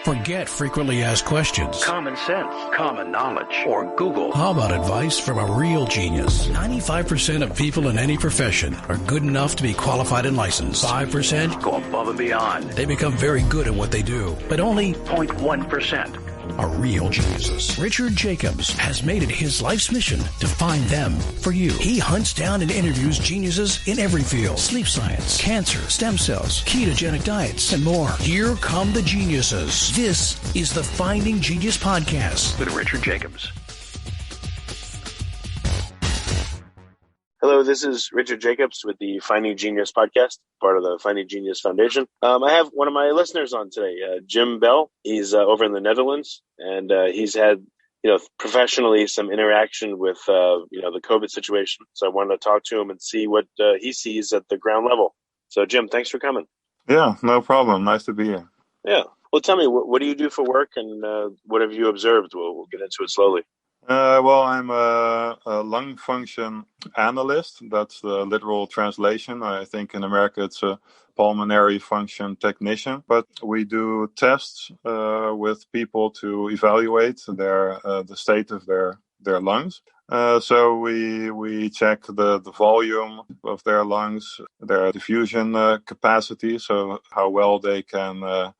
Forget frequently asked questions. Common sense, common knowledge, or Google. How about advice from a real genius? 95% of people in any profession are good enough to be qualified and licensed. 5% go above and beyond. They become very good at what they do, but only 0.1% are real geniuses. Richard Jacobs has made it his life's mission to find them for you. He hunts down and interviews geniuses in every field: sleep science, cancer, stem cells, ketogenic diets, and more. Here come the geniuses. This is the Finding Genius Podcast with Richard Jacobs. Hello, this is Richard Jacobs with the Finding Genius Podcast, part of the Finding Genius Foundation. I have one of my listeners on today, Jim Bijl. He's over in the Netherlands, and he's had, professionally some interaction with, the COVID situation. So I wanted to talk to him and see what he sees at the ground level. So, Jim, thanks for coming. Yeah, no problem. Nice to be here. Yeah. Well, tell me, what do you do for work, and what have you observed? We'll get into it slowly. I'm a lung function analyst. That's the literal translation. I think in America it's a pulmonary function technician. But we do tests with people to evaluate the state of their lungs. So we check the volume of their lungs, their diffusion capacity, so how well they can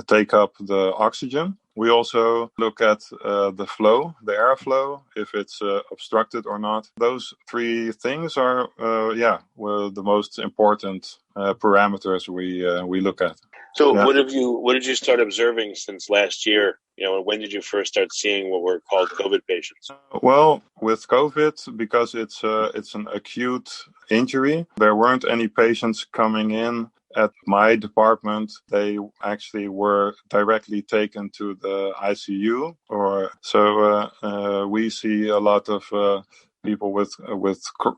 take up the oxygen. We also look at the flow, the airflow, if it's obstructed or not. Those three things are, the most important parameters we look at. So, yeah. What did you start observing since last year? When did you first start seeing what were called COVID patients? Well, with COVID, because it's an acute injury, there weren't any patients coming in. At my department, they actually were directly taken to the ICU. We see a lot of people with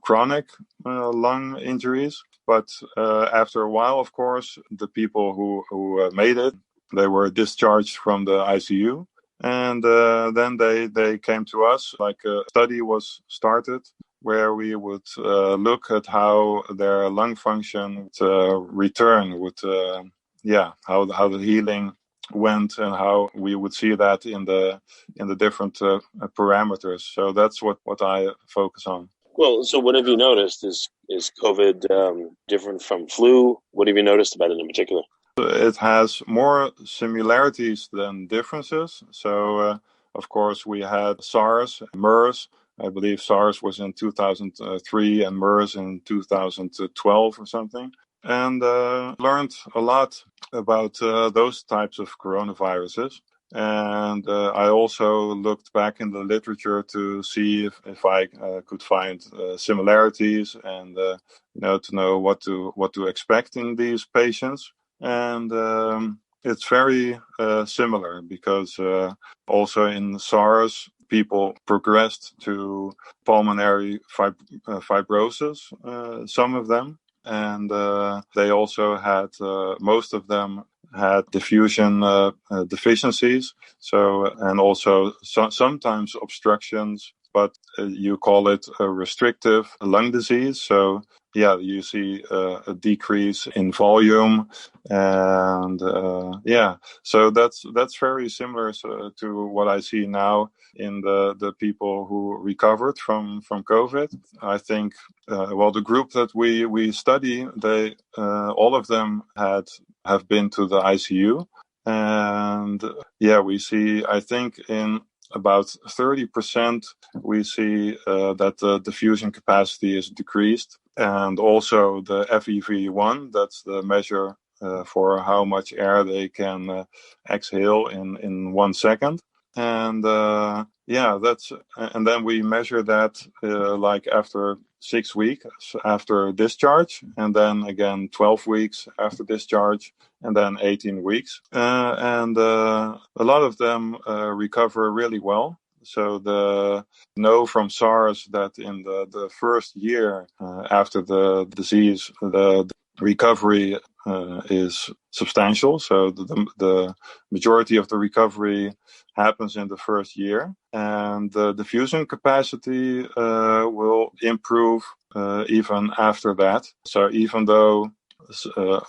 chronic lung injuries. But after a while, of course, the people who made it, they were discharged from the ICU. And then they came to us, like a study was started, where we would look at how their lung function would return, how the healing went, and how we would see that in the different parameters. So that's what I focus on. Well, so what have you noticed? Is COVID different from flu? What have you noticed about it in particular? It has more similarities than differences. So, of course, we had SARS, MERS. I believe SARS was in 2003 and MERS in 2012 or something. And learned a lot about those types of coronaviruses. And I also looked back in the literature to see if I could find similarities and to know what to expect in these patients. And it's very similar because also in SARS, people progressed to pulmonary fibrosis, some of them. And they also had, most of them had diffusion deficiencies. So, and also sometimes obstructions, but you call it a restrictive lung disease. So, yeah, you see a decrease in volume, and so that's very similar to what I see now in the people who recovered from COVID. I think the group that we study, they all of them have been to the ICU, and we see, I think in about 30%, we see that the diffusion capacity is decreased. And also the FEV1, that's the measure for how much air they can exhale in 1 second. And and then we measure that like after 6 weeks after discharge, and then again 12 weeks after discharge, and then 18 weeks. And a lot of them recover really well. So know from SARS that in the first year after the disease, the recovery is substantial. So the majority of the recovery happens in the first year, and the diffusion capacity will improve even after that. So even though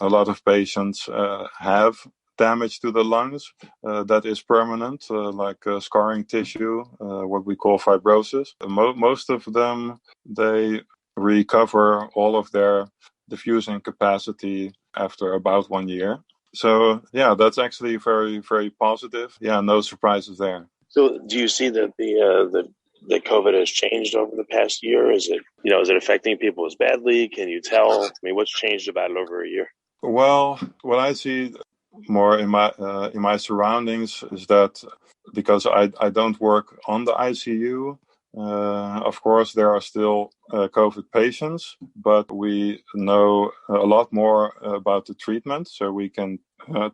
a lot of patients have damage to the lungs that is permanent, like scarring tissue, what we call fibrosis. Most of them, they recover all of their diffusing capacity after about 1 year. So, yeah, that's actually very, very positive. Yeah, no surprises there. So do you see that the COVID has changed over the past year? Is it affecting people as badly? Can you tell? I mean, what's changed about it over a year? Well, what I see more in my surroundings is that because I don't work on the ICU, of course there are still COVID patients, but we know a lot more about the treatment, so we can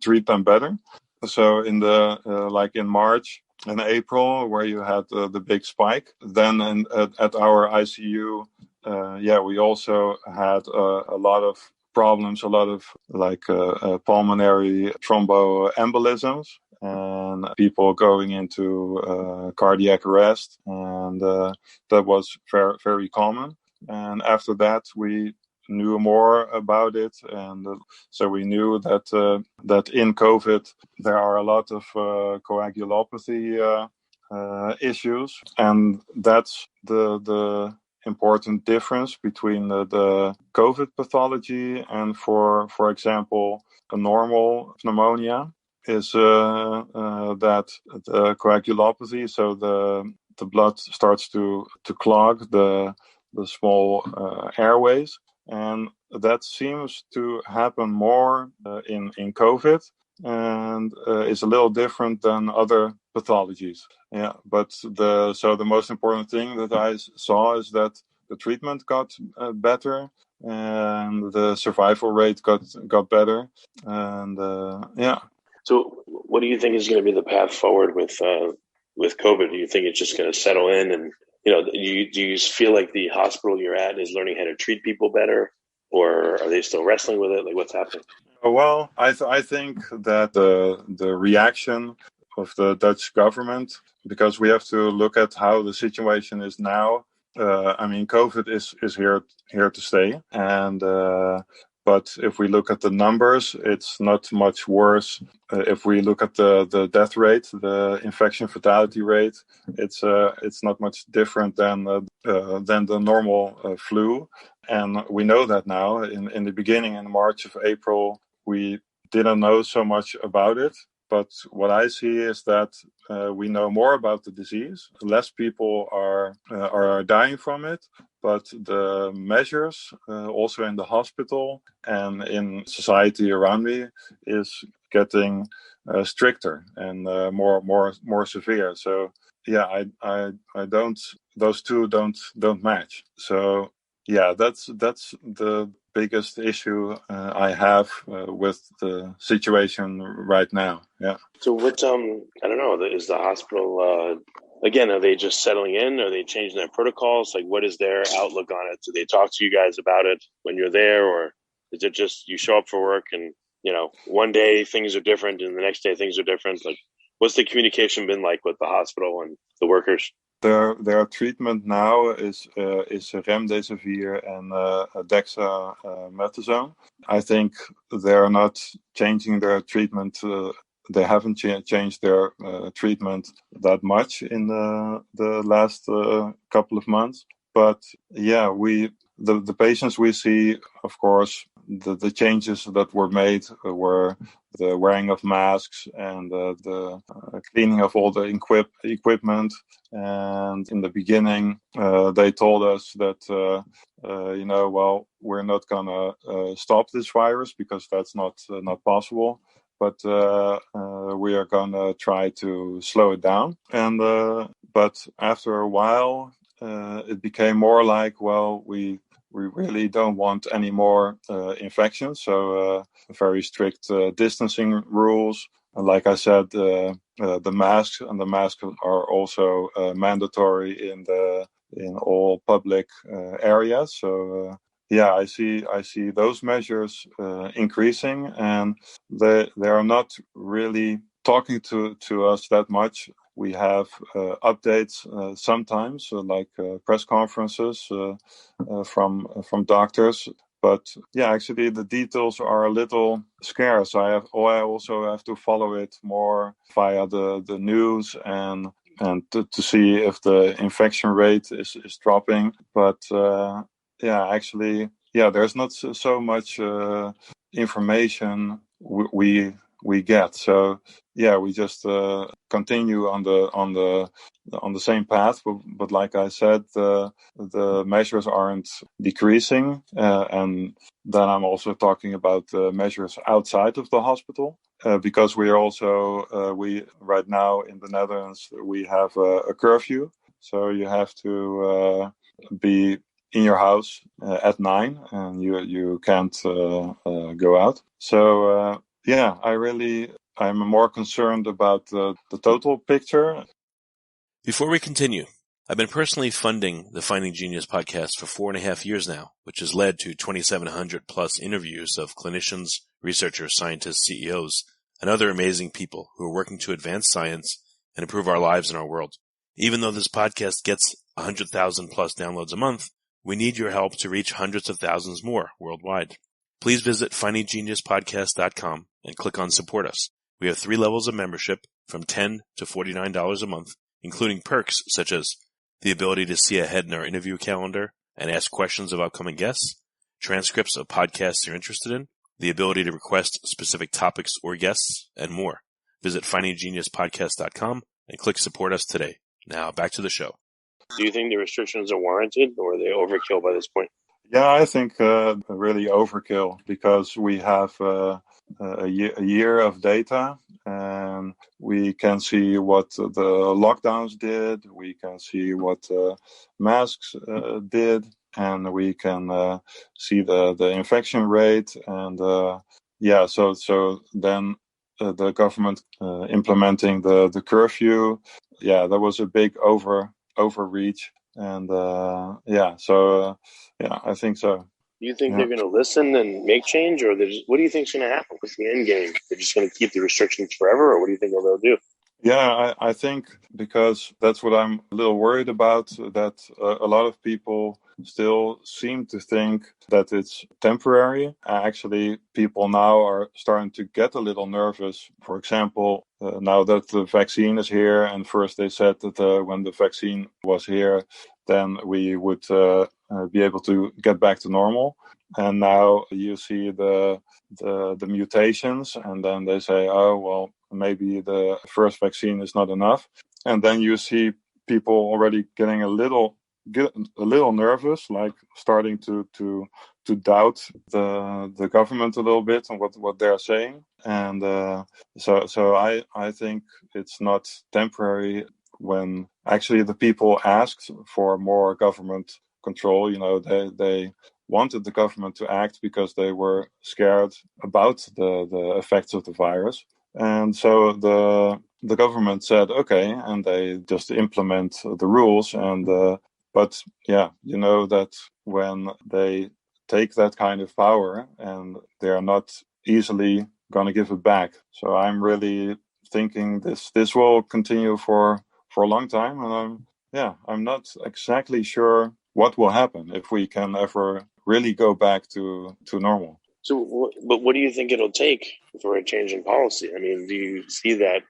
treat them better. So in the like in March and April, where you had the big spike, then at our ICU, we also had a lot of problems, a lot of like pulmonary thromboembolisms and people going into cardiac arrest, and that was very, very common. And after that, we knew more about it, and so we knew that in COVID there are a lot of coagulopathy issues, and that's the important difference between the COVID pathology and, for example, a normal pneumonia is that the coagulopathy, so the blood starts to clog the small airways, and that seems to happen more in COVID, and is a little different than other pathologies. Yeah, but the most important thing that I saw is that the treatment got better, and the survival rate got better, and yeah. So, what do you think is going to be the path forward with COVID? Do you think it's just going to settle in, and do you feel like the hospital you're at is learning how to treat people better, or are they still wrestling with it? Like, what's happening? Well, I think that the reaction of the Dutch government, because we have to look at how the situation is now. I mean, COVID is here to stay, and but if we look at the numbers, it's not much worse. If we look at the death rate, the infection fatality rate, it's not much different than the normal flu, and we know that now. In the beginning, in March of April, we didn't know so much about it. But what I see is that we know more about the disease. Less people are dying from it, but the measures, also in the hospital and in society around me, is getting stricter and more severe. So yeah, I don't. Those two don't match. So yeah, that's the biggest issue I have with the situation right now. Yeah. So what? I don't know. Is the hospital again? Are they just settling in? Are they changing their protocols? Like, what is their outlook on it? Do they talk to you guys about it when you're there, or is it just you show up for work and one day things are different and the next day things are different? Like, what's the communication been like with the hospital and the workers? Their treatment now is remdesivir and dexamethasone. I think they're not changing their treatment. They haven't changed their treatment that much in the last couple of months. But yeah, the patients we see, of course, the changes that were made were the wearing of masks and the cleaning of all the equipment. And in the beginning, they told us that, well, we're not going to stop this virus because that's not possible. But we are going to try to slow it down. And but after a while, it became more like, well, we really don't want any more infections. So very strict distancing rules. And like I said, the masks are also mandatory in all public areas. So yeah, I see those measures increasing, and they are not really talking to us that much. We have updates sometimes, like press conferences from doctors, But yeah, actually the details are a little scarce. I also have to follow it more via the news and to see if the infection rate is dropping. But there's not so much information we get. So yeah, we just continue on the same path. But like I said, the measures aren't decreasing, and then I'm also talking about measures outside of the hospital. Because we are also, right now in the Netherlands, we have a curfew. So you have to be in your house at 9, and you can't go out. So I'm more concerned about the total picture. Before we continue, I've been personally funding the Finding Genius podcast for 4.5 years now, which has led to 2,700 plus interviews of clinicians, researchers, scientists, CEOs, and other amazing people who are working to advance science and improve our lives and our world. Even though this podcast gets 100,000 plus downloads a month, we need your help to reach hundreds of thousands more worldwide. Please visit findinggeniuspodcast.com and click on Support Us. We have 3 levels of membership from $10 to $49 a month, including perks such as the ability to see ahead in our interview calendar and ask questions of upcoming guests, transcripts of podcasts you're interested in, the ability to request specific topics or guests, and more. Visit findinggeniuspodcast.com and click Support Us today. Now back to the show. Do you think the restrictions are warranted, or are they overkill by this point? Yeah, I think really overkill, because we have a year of data, and we can see what the lockdowns did, we can see what masks did, and we can see the infection rate, and so then the government implementing the curfew, that was a big overreach, and I think so. Do you think they're going to listen and make change, or what do you think is going to happen? What's the end game? They're just going to keep the restrictions forever, or what do you think they'll do? Yeah, I think, because that's what I'm a little worried about, that a lot of people still seem to think that it's temporary. Actually, people now are starting to get a little nervous. For example, now that the vaccine is here, and first they said that when the vaccine was here, then we would be able to get back to normal. And now you see the mutations, and then they say, oh, well, maybe the first vaccine is not enough. And then you see people already getting a little nervous, like starting to doubt the government a little bit and what they're saying. And so I think it's not temporary. When actually the people asked for more government control, they wanted the government to act because they were scared about the effects of the virus. And so the government said, okay, and they just implement the rules. And but that when they take that kind of power, and they are not easily going to give it back. So I'm really thinking this will continue for a long time, and I'm not exactly sure what will happen, if we can ever really go back to normal. So, but what do you think it'll take for a change in policy? I mean, do you see that?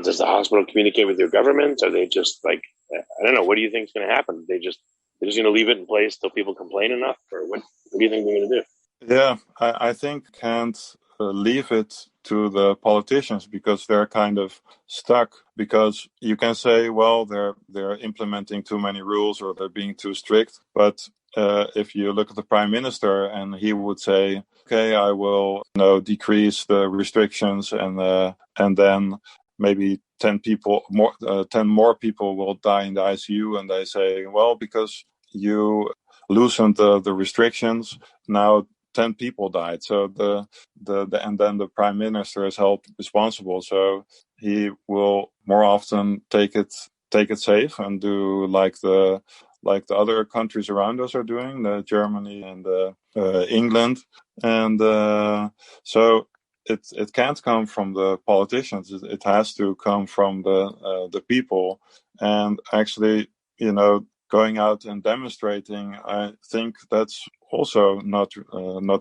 Does the hospital communicate with your government? Are they just like, I don't know, what do you think is going to happen? They're just going to leave it in place till people complain enough? Or what do you think they're going to do? Yeah, I think can't leave it to the politicians, because they're kind of stuck. Because you can say, well, they're implementing too many rules, or they're being too strict. But if you look at the prime minister, and he would say, okay, I will decrease the restrictions, and then maybe 10 more people will die in the ICU, and they say, well, because you loosened the restrictions, now 10 people died. So and then the prime minister is held responsible. So he will more often take it safe and do like the other countries around us are doing, Germany and England. And so it can't come from the politicians. It has to come from the people. And actually, going out and demonstrating, I think that's also not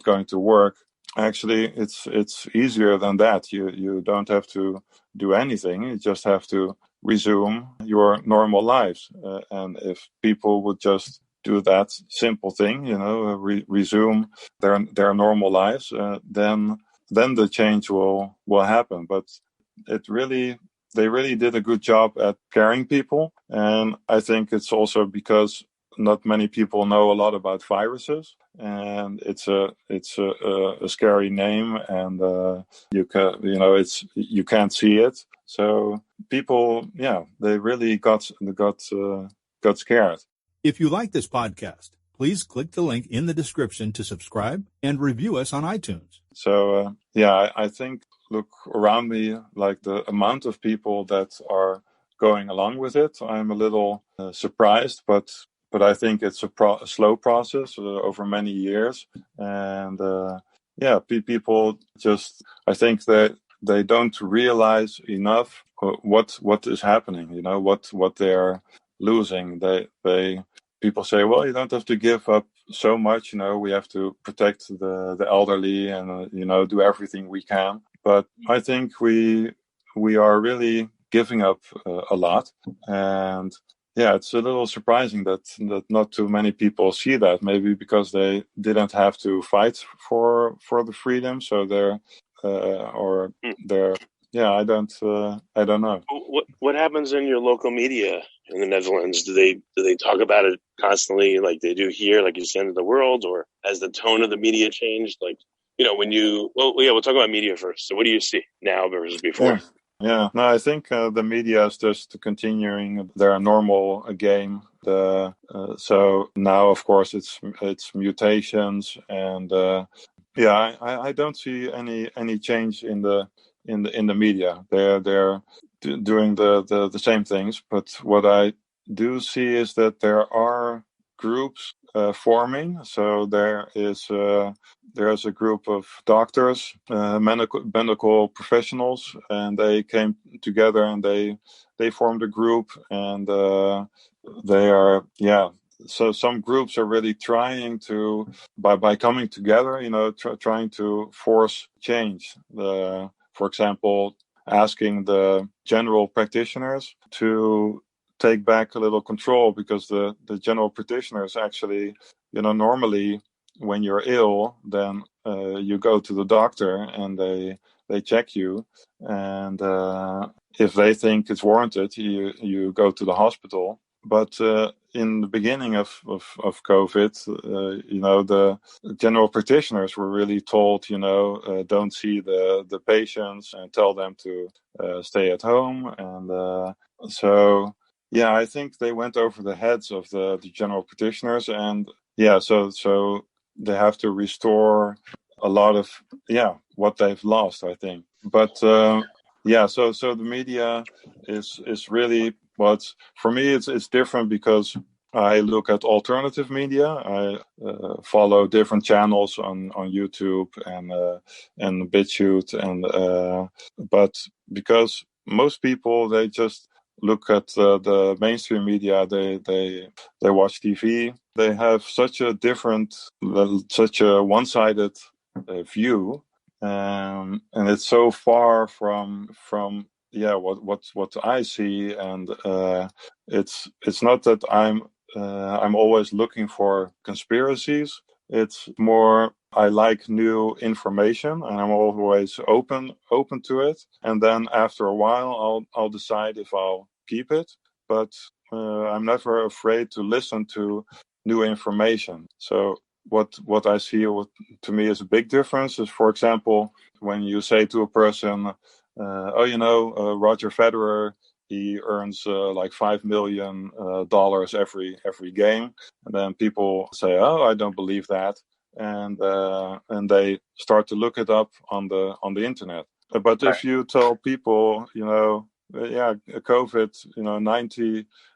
going to work. Actually, it's easier than that. You don't have to do anything. You just have to resume your normal lives. And if people would just do that simple thing, resume their normal lives, then the change will happen. But they really did a good job at scaring people. And I think it's also because not many people know a lot about viruses, and it's a scary name, and you can't see it. So people, they really got scared. If you like this podcast, please click the link in the description to subscribe and review us on iTunes. So I think, look around me, like the amount of people that are going along with it, I'm a little surprised, but I think it's a slow process over many years. And people just, I think that they don't realize enough what is happening, what they're losing. People say, well, you don't have to give up so much, we have to protect the elderly and, do everything we can. But I think we are really giving up a lot. And it's a little surprising that not too many people see that, maybe because they didn't have to fight for the freedom. So I don't know. What happens in your local media in the Netherlands? Do they talk about it constantly, like they do here, like you send to the world, or has the tone of the media changed? Like, we'll talk about media first. So what do you see now versus before? Yeah, no, I think the media is just continuing their normal game. So now, of course, it's mutations, and I don't see any change in the media. They're doing the same things, but what I do see is that there are groups forming. So there's a group of doctors, medical professionals, and they came together and they formed a group, and they are So some groups are really trying to, by coming together, trying to force change. For example, asking the general practitioners to take back a little control, because the general practitioners actually, normally when you're ill, then you go to the doctor and they check you, and if they think it's warranted, you go to the hospital. But in the beginning of COVID, the general practitioners were really told, don't see the patients and tell them to stay at home. And I think they went over the heads of the general practitioners, and so they have to restore a lot of what they've lost, I think. But so the media is really, but for me it's different, because I look at alternative media. I follow different channels on YouTube and BitChute, and but because most people, they just look at the mainstream media, they watch TV. They have such a one-sided view, and it's so far from what I see, and it's not that I'm always looking for conspiracies. It's more, I like new information, and I'm always open to it. And then after a while, I'll decide if I'll keep it. But I'm never afraid to listen to new information. So what I see, to me is a big difference, is, for example, when you say to a person, Roger Federer, he earns like $5 million every game, and then people say, "Oh, I don't believe that," and they start to look it up on the internet. But if you tell people, COVID,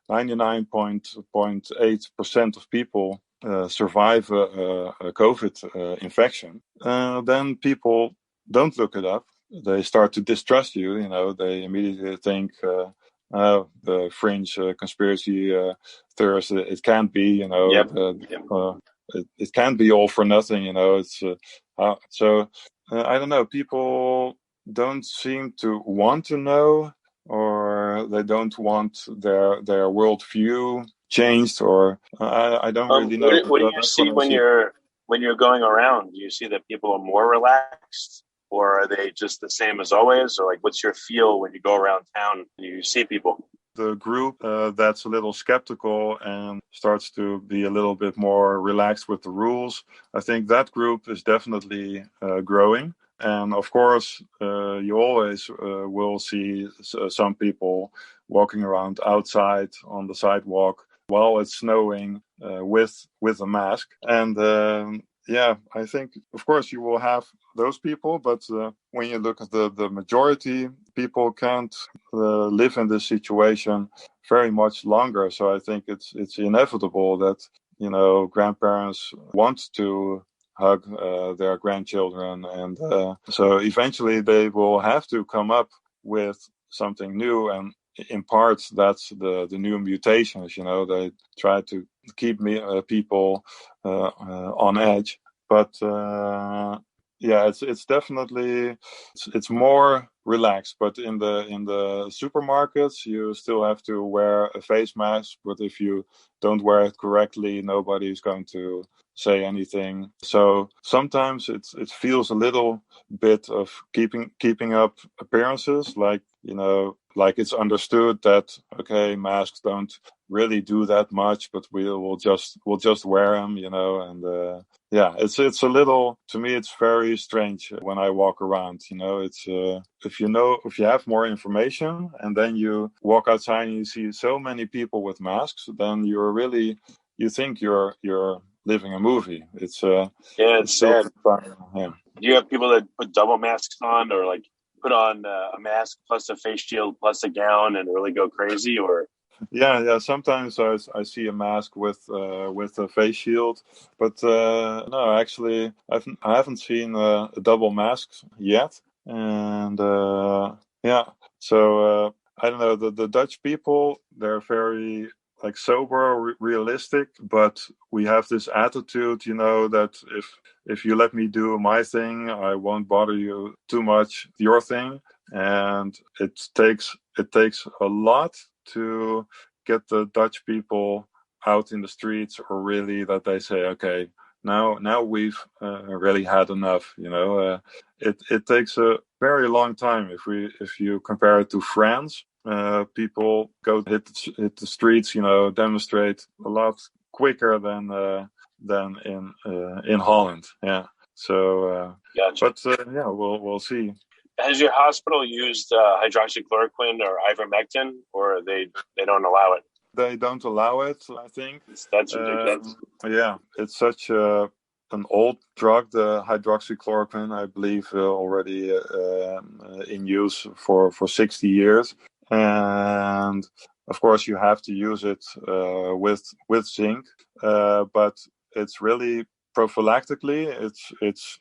99.8% of people survive a COVID infection, then people don't look it up. They start to distrust you. They immediately think the fringe conspiracy theorists. It can't be, Yep. It can't be all for nothing, It's I don't know. People don't seem to want to know, or they don't want their worldview changed, or I don't really know. What do you That's see what I see. when you're going around? Do you see that people are more relaxed, or are they just the same as always? Or like, what's your feel when you go around town and you see people? The group that's a little skeptical and starts to be a little bit more relaxed with the rules, I think that group is definitely growing. And of course, you always will see some people walking around outside on the sidewalk while it's snowing with a mask. And I think, of course, you will have those people, but when you look at the majority, people can't live in this situation very much longer. So I think it's inevitable that, grandparents want to hug their grandchildren. And so eventually they will have to come up with something new. And in parts, that's the new mutations, they try to keep people on edge. But it's definitely it's more relaxed. But in the supermarkets, you still have to wear a face mask. But if you don't wear it correctly, nobody's going to say anything. So sometimes it feels a little bit of keeping up appearances, like it's understood that masks don't really do that much, but we'll just wear them, and it's a little, to me, it's very strange when I walk around. It's if you have more information and then you walk outside and you see so many people with masks, then you think you're living a movie. It's sad. Yeah. Do you have people that put double masks on, or like put on a mask plus a face shield plus a gown and really go crazy? Or sometimes I see a mask with a face shield, but no, actually I haven't seen a double mask yet. And so I don't know, the Dutch people, they're very sober, realistic, but we have this attitude, that if you let me do my thing, I won't bother you too much, your thing. And it takes a lot to get the Dutch people out in the streets, or really that they say, okay, now we've really had enough. It takes a very long time. If you compare it to France, people go hit the streets, demonstrate a lot quicker than in Holland. Yeah. So, gotcha. But we'll see. Has your hospital used hydroxychloroquine or ivermectin, or they don't allow it? They don't allow it, I think. That's ridiculous. It's such an old drug, the hydroxychloroquine, I believe, already in use for 60 years. And of course, you have to use it with zinc, but it's really prophylactically, it's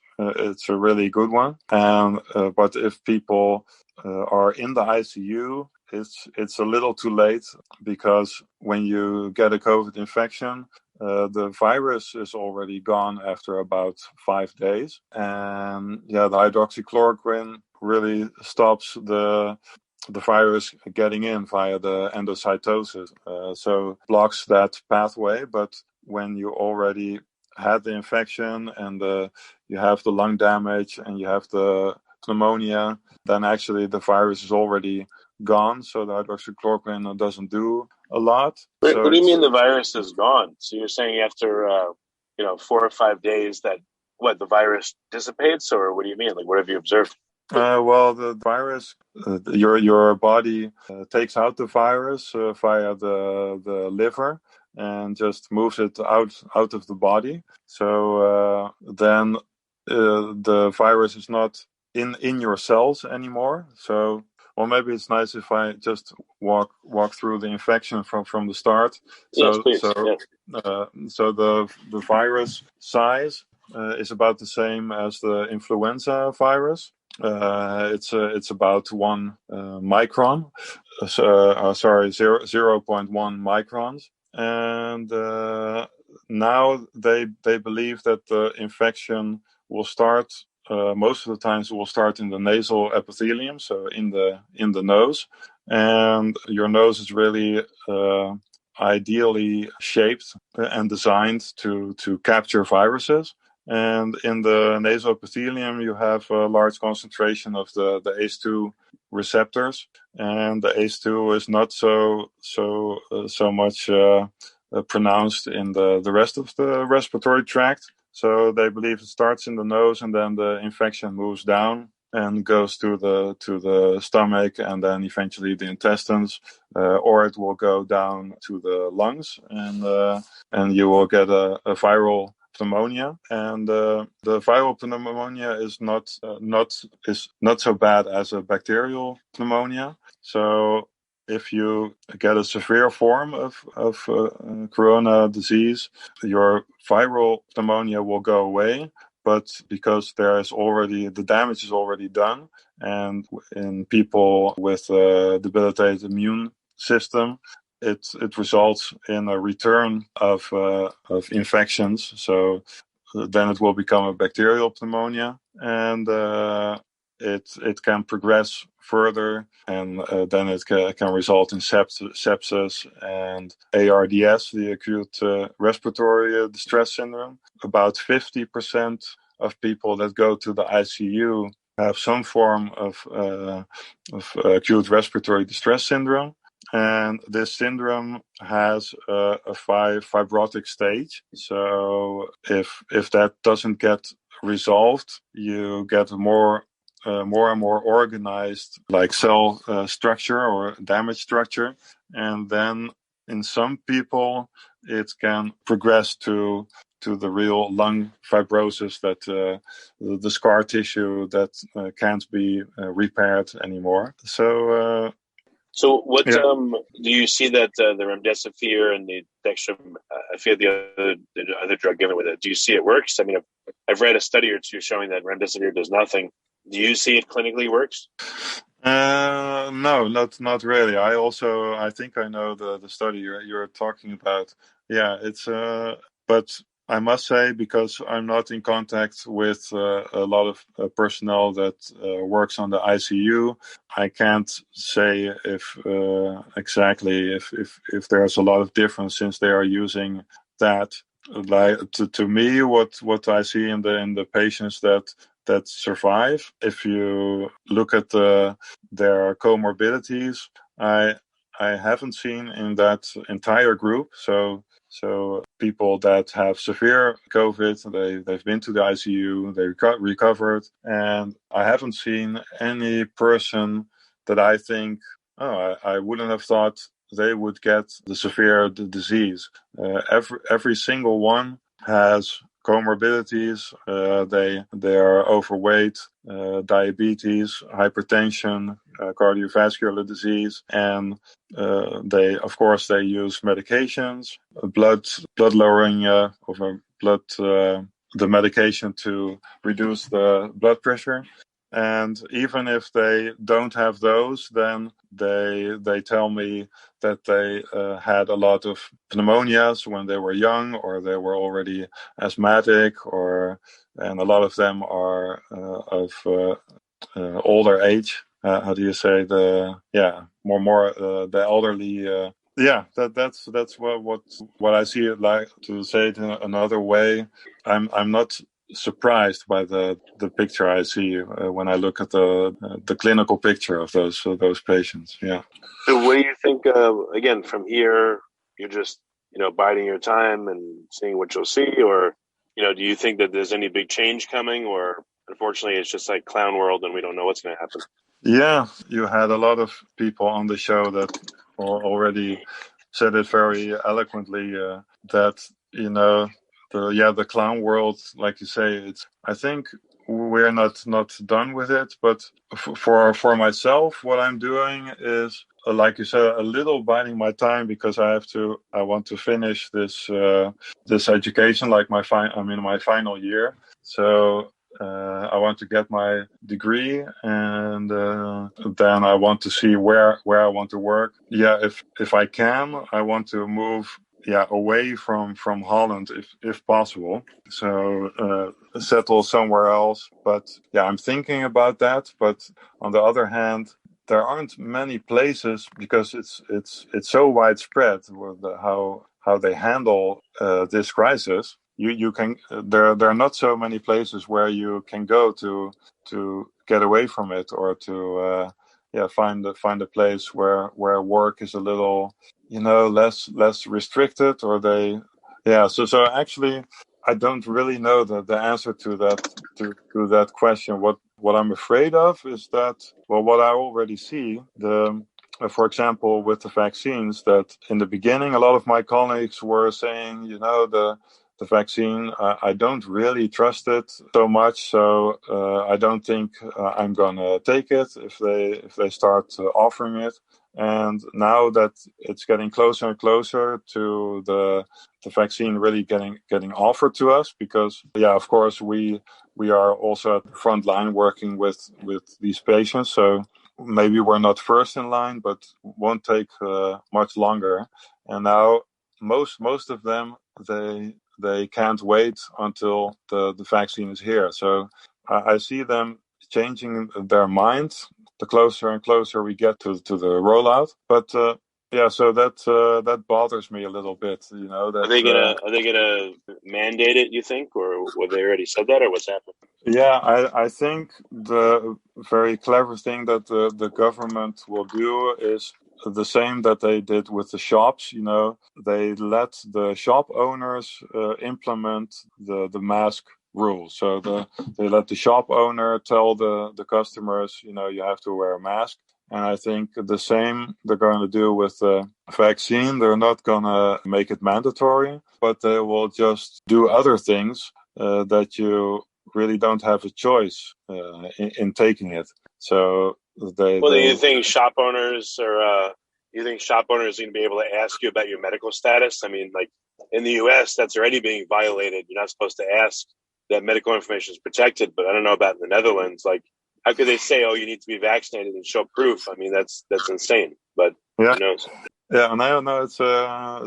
a really good one. And but if people are in the ICU, it's a little too late, because when you get a COVID infection, the virus is already gone after about 5 days. And the hydroxychloroquine really stops the virus getting in via the endocytosis. So blocks that pathway. But when you already had the infection and you have the lung damage and you have the pneumonia, then actually the virus is already gone. So the hydroxychloroquine doesn't do a lot. What So do you mean the virus is gone? So you're saying after 4 or 5 days that the virus dissipates, or what do you mean? Like, what have you observed? Well, the virus, your body takes out the virus via the liver and just moves it out of the body. So then the virus is not in your cells anymore. So, well, maybe it's nice if I just walk through the infection from the start. So, yes, please. So the virus size is about the same as the influenza virus. It's about 1 micron. 0.1 microns. And now they believe that the infection will start, most of the times it will start in the nasal epithelium, so in the nose. And your nose is really ideally shaped and designed to capture viruses. And in the nasal epithelium, you have a large concentration of the ACE2 receptors, and the ACE2 is not so much pronounced in the rest of the respiratory tract. So they believe it starts in the nose, and then the infection moves down and goes to the stomach, and then eventually the intestines, or it will go down to the lungs, and you will get a viral pneumonia. And the viral pneumonia is not so bad as a bacterial pneumonia. So if you get a severe form of corona disease, your viral pneumonia will go away. But because the damage is already done, and in people with a debilitated immune system, it results in a return of infections. So then it will become a bacterial pneumonia, and it can progress further, and then it can result in sepsis and ARDS, the acute respiratory distress syndrome. About 50% of people that go to the ICU have some form of acute respiratory distress syndrome. And this syndrome has a fibrotic stage. So if that doesn't get resolved, you get more and more organized, like cell structure or damage structure. And then in some people, it can progress to the real lung fibrosis, that the scar tissue that can't be repaired anymore. So what do you see that the remdesivir and the the other drug given with it, do you see it works? I mean, I've read a study or two showing that remdesivir does nothing. Do you see it clinically works? No, not really. I think I know the study you're talking about. Yeah, it's but I must say, because I'm not in contact with a lot of personnel that works on the ICU, I can't say if exactly if there's a lot of difference, since they are using that. Like to me, what I see in the patients that survive, if you look at their comorbidities, I haven't seen in that entire group. So people that have severe COVID, they've been to the ICU, they recovered, and I haven't seen any person that I think, I wouldn't have thought they would get the severe disease. Every single one has comorbidities. They are overweight, diabetes, hypertension, cardiovascular disease, and they use medications, blood lowering, the medication to reduce the blood pressure. And even if they don't have those, then they tell me that they had a lot of pneumonias when they were young, or they were already asthmatic, and a lot of them are of older age. How do you say the elderly? That's what I see it like. To say it in another way, I'm not surprised by the picture I see when I look at the clinical picture of those patients. Yeah. So what do you think? Again, from here, you're just biding your time and seeing what you'll see, or do you think that there's any big change coming, or unfortunately it's just like clown world and we don't know what's going to happen? Yeah, you had a lot of people on the show that already said it very eloquently, that the clown world, like you say, I think we're not done with it. But for myself, what I'm doing is, like you said, a little biding my time, because I want to finish this education, like I'm in my final year. So I want to get my degree, and then I want to see where I want to work. Yeah, if I can, I want to move away from Holland if possible. So settle somewhere else. But I'm thinking about that. But on the other hand, there aren't many places because it's so widespread with how they handle this crisis. You can there are not so many places where you can go to get away from it, or to find a place where work is a little less restricted, or they so actually I don't really know the answer to that question. What I'm afraid of is that, well, what I already see, for example, with the vaccines, that in the beginning, a lot of my colleagues were saying, the vaccine, I don't really trust it so much, so I don't think I'm gonna take it if they start offering it. And now that it's getting closer and closer to the vaccine really getting offered to us, because of course we are also at the front line working with these patients, so maybe we're not first in line, but won't take much longer. And now most of them, they can't wait until the vaccine is here. So I see them changing their minds the closer and closer we get to the rollout. But so that bothers me a little bit. That are they gonna mandate it, you think, or were they already said that, or what's happening? Yeah, I think the very clever thing that the government will do is the same that they did with the shops. They let the shop owners implement the mask rule. So they let the shop owner tell the customers, you have to wear a mask. And I think the same they're going to do with the vaccine. They're not going to make it mandatory, but they will just do other things that you really don't have a choice in taking it. So do you think shop owners are going to be able to ask you about your medical status? I mean, like in the U.S., that's already being violated. You're not supposed to ask. That medical information is protected, but I don't know about in the Netherlands. Like, how could they say, "Oh, you need to be vaccinated and show proof"? I mean, that's insane. But who knows? Yeah, no, it's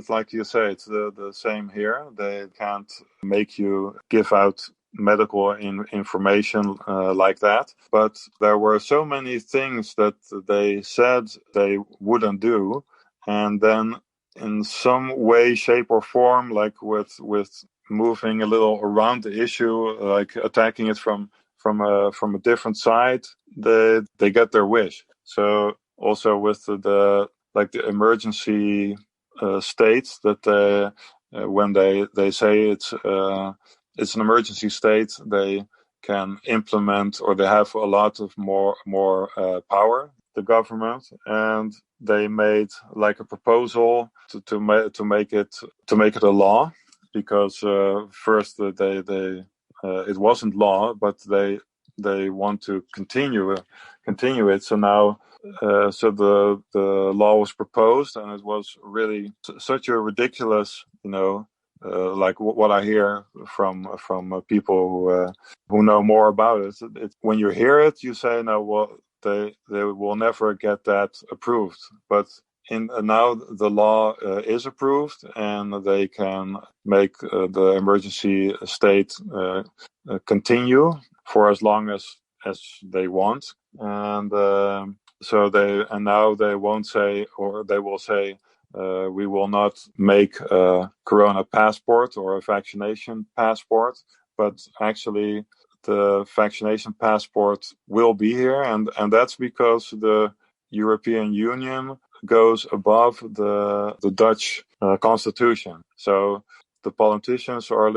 like you say, it's the same here. They can't make you give out medical information like that. But there were so many things that they said they wouldn't do, and then in some way, shape, or form, like with moving a little around the issue, like attacking it from a different side, they get their wish. So also with the emergency states, that when they say it's an emergency state, they can implement, or they have a lot of more power, the government, and they made like a proposal to make it a law, because first they it wasn't law, but they want to continue it. So now so the law was proposed, and it was really such a ridiculous, like what I hear from people who know more about it. When you hear it, you say, no, well, they will never get that approved. But now the law is approved, and they can make the emergency state continue for as long as they want. And now they won't say, or they will say, we will not make a corona passport or a vaccination passport, but actually the vaccination passport will be here, and that's because the European Union goes above the Dutch constitution. So the politicians are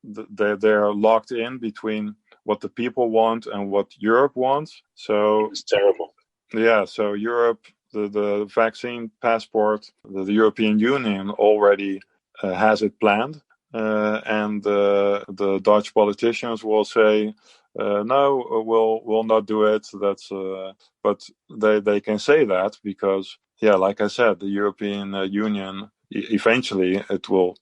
they're locked in between what the people want and what Europe wants. So it's terrible. Yeah, so Europe, the vaccine passport, the European Union already has it planned, and the Dutch politicians will say, no, we'll not do it. That's but they can say that because, like I said, the European Union eventually it will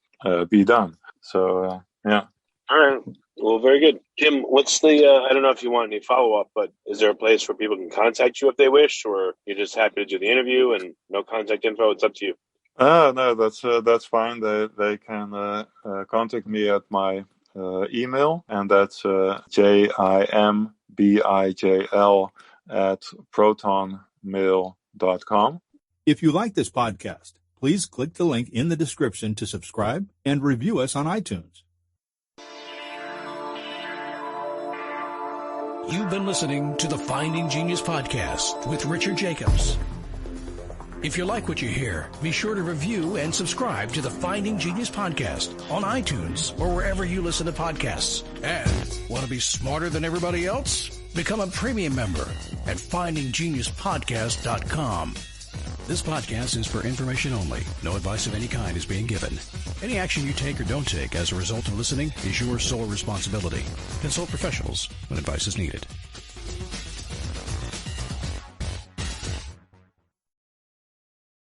be done. So All right. Well, very good. Jim, what's the, I don't know if you want any follow-up, but is there a place where people can contact you if they wish, or you're just happy to do the interview and no contact info? It's up to you. No, that's fine. They can contact me at my email, and that's jimbijl@protonmail.com. If you like this podcast, please click the link in the description to subscribe and review us on iTunes. You've been listening to the Finding Genius podcast with Richard Jacobs. If you like what you hear, be sure to review and subscribe to the Finding Genius podcast on iTunes or wherever you listen to podcasts. And want to be smarter than everybody else? Become a premium member at findinggeniuspodcast.com. This podcast is for information only. No advice of any kind is being given. Any action you take or don't take as a result of listening is your sole responsibility. Consult professionals when advice is needed.